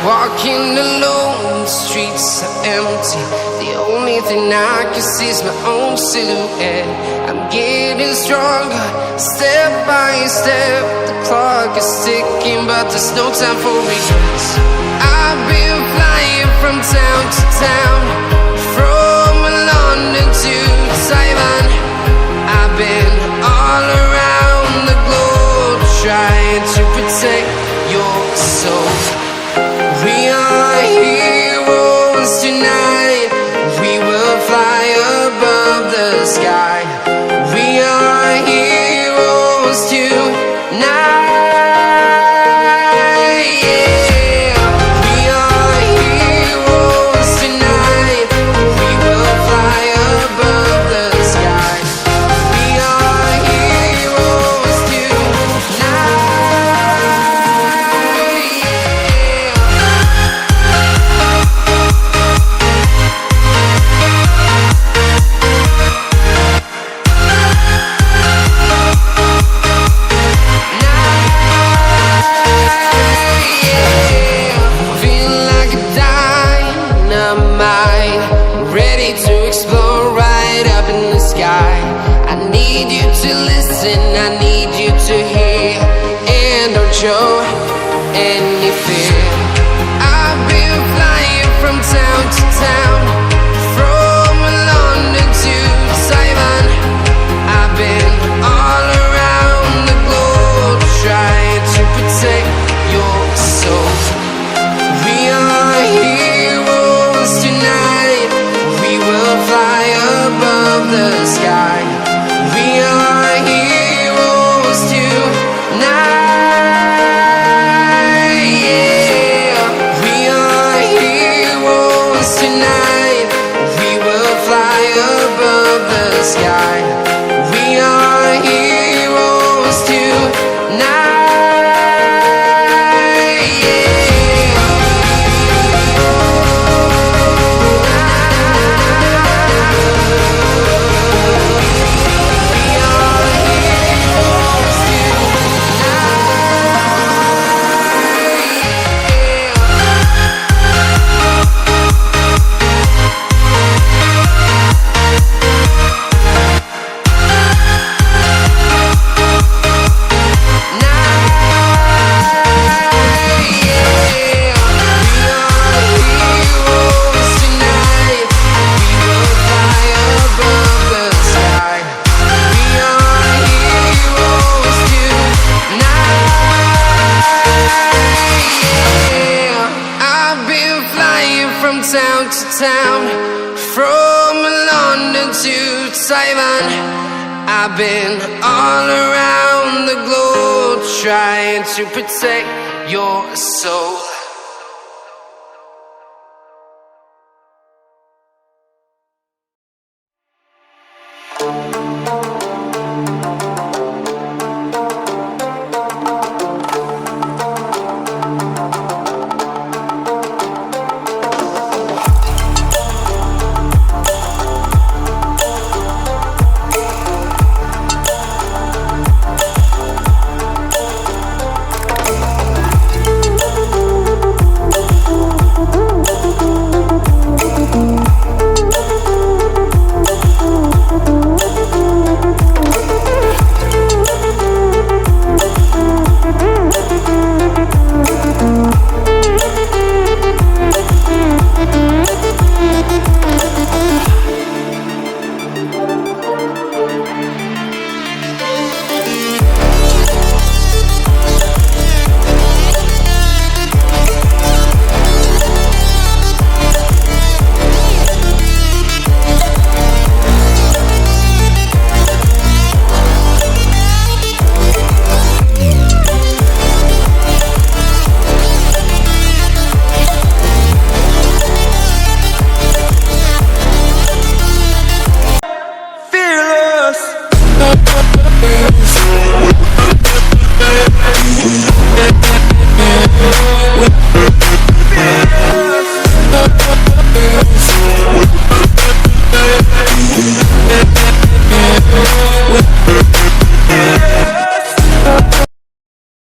Walking alone, the streets are empty. The only thing I can see is my own silhouette. I'm getting stronger, step by step. The clock is ticking, but there's no time for regrets. I've been flying from town to town, from London to Taiwan. I've been all around the globe, trying to protect your soul. We are heroes tonight. We will fly above the sky. We are heroes tonight. Yeah. We are heroes tonight. We will fly above the sky. We are heroes tonight. I need you to hear and don't show any fear. I've been flying from town to town, from London to Taiwan. I've been all around the globe, trying to protect your soul. We are heroes tonight. We will fly above the sky. We are heroes tonight, yeah. We are heroes tonight. We will fly above the sky. We are heroes tonight, yeah. Town to town, from London to Taiwan. I've been all around the globe, trying to protect your soul.